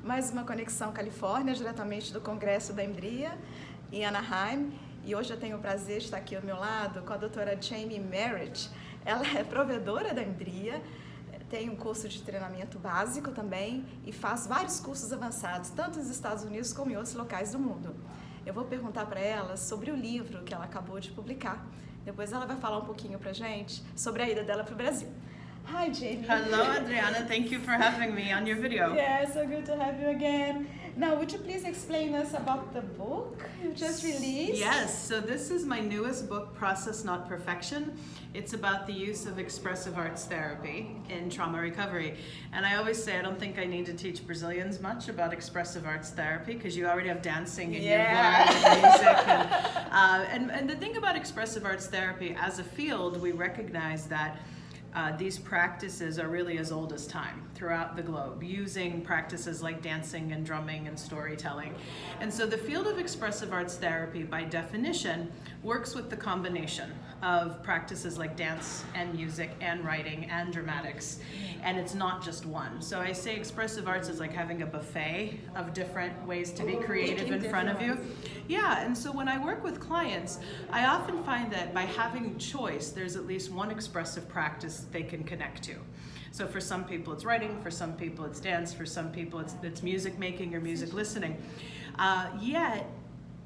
mais uma Conexão Califórnia, diretamente do Congresso da EMDRIA, em Anaheim. E hoje eu tenho o prazer de estar aqui ao meu lado com a doutora Jami Marich. Ela é provedora da EMDRIA, tem um curso de treinamento básico também e faz vários cursos avançados, tanto nos Estados Unidos como em outros locais do mundo. Eu vou perguntar para ela sobre o livro que ela acabou de publicar. Depois ela vai falar um pouquinho pra gente sobre a ida dela para o Brasil. Hi, Jami. Hello, Adriana. Thank you for having me on your video. Yeah, so good to have you again. Now, would you please explain us about the book you just released? Yes, so this is my newest book, Process Not Perfection. It's about the use of expressive arts therapy in trauma recovery. And I always say I don't think I need to teach Brazilians much about expressive arts therapy because you already have dancing in your blood and music. And the thing about expressive arts therapy, as a field, we recognize that these practices are really as old as time throughout the globe, using practices like dancing and drumming and storytelling. And so the field of expressive arts therapy, by definition, works with the combination of practices like dance and music and writing and dramatics. And it's not just one. So I say expressive arts is like having a buffet of different ways to be creative in front of you. Yeah, and so when I work with clients, I often find that by having choice, there's at least one expressive practice they can connect to. So for some people it's writing, for some people it's dance, for some people it's music making or music listening. Yet,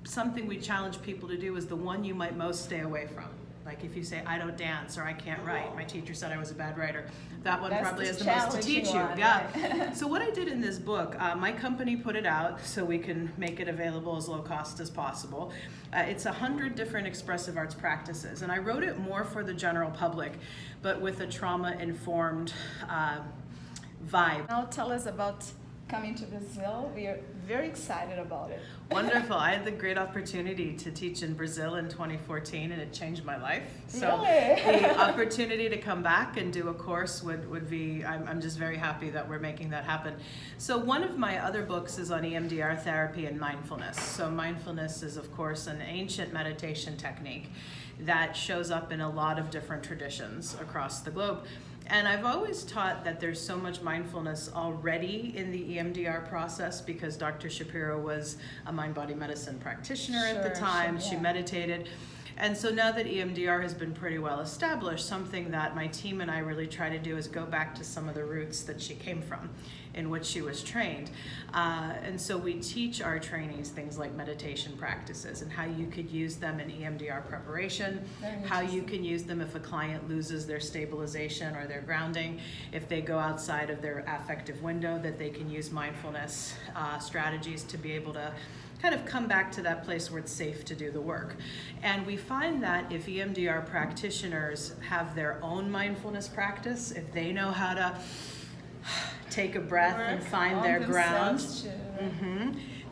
something we challenge people to do is the one you might most stay away from. Like if you say, I don't dance or I can't write, my teacher said I was a bad writer, that one probably has the most to teach you. Yeah. So what I did in this book, my company put it out so we can make it available as low cost as possible. It's 100 different expressive arts practices, and I wrote it more for the general public, but with a trauma-informed vibe. Now tell us about coming to Brazil. We are very excited about it. Wonderful. I had the great opportunity to teach in Brazil in 2014 and it changed my life. So really? The opportunity to come back and do a course would be, I'm just very happy that we're making that happen. So one of my other books is on EMDR therapy and mindfulness. So mindfulness is of course an ancient meditation technique that shows up in a lot of different traditions across the globe. And I've always taught that there's so much mindfulness already in the EMDR process because Dr. Shapiro was a mind-body medicine practitioner at the time. She meditated. And so now that EMDR has been pretty well established, something that my team and I really try to do is go back to some of the roots that she came from, in which she was trained. And so we teach our trainees things like meditation practices and how you could use them in EMDR preparation, how you can use them if a client loses their stabilization or their grounding, if they go outside of their affective window, that they can use mindfulness strategies to be able to kind of come back to that place where it's safe to do the work. And we find that if EMDR practitioners have their own mindfulness practice, if they know how to take a breath and find their ground,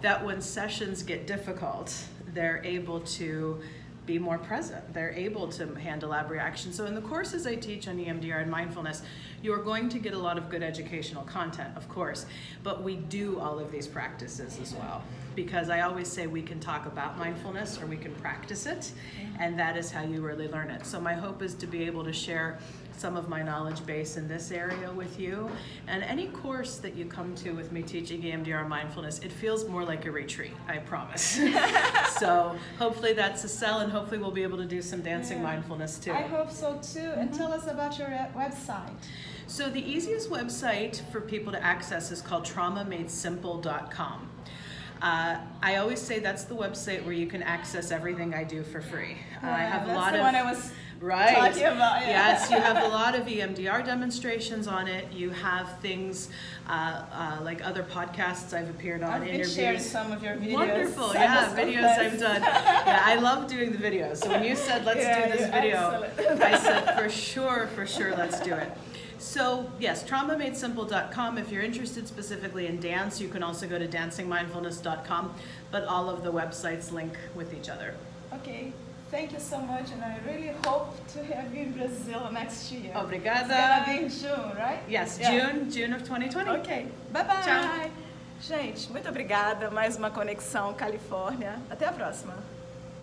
that when sessions get difficult, they're able to be more present. They're able to handle abreaction. So in the courses I teach on EMDR and mindfulness, you're going to get a lot of good educational content, of course, but we do all of these practices as well. Because I always say we can talk about mindfulness or we can practice it, and that is how you really learn it. So my hope is to be able to share some of my knowledge base in this area with you. And any course that you come to with me teaching EMDR mindfulness, it feels more like a retreat, I promise. So hopefully that's a sell, and hopefully we'll be able to do some dancing mindfulness too. I hope so too. And tell us about your website. So the easiest website for people to access is called traumamadesimple.com. I always say that's the website where you can access everything I do for free. I have a lot of one I was talking about. Yes, you have a lot of EMDR demonstrations on it. You have things like other podcasts I've appeared on, interviews. I've been sharing some of your videos. Wonderful, videos I've done. Yeah, I love doing the videos. So when you said let's do this video, I said for sure, let's do it. So yes, traumamadesimple.com. If you're interested specifically in dance, you can also go to dancingmindfulness.com, but all of the websites link with each other. Okay, thank you so much, and I really hope to have you in Brazil next year. Obrigada. It's gonna be in June, right? Yes, June of 2020. Ok, bye-bye. Tchau. Gente, muito obrigada. Mais uma Conexão Califórnia. Até a próxima.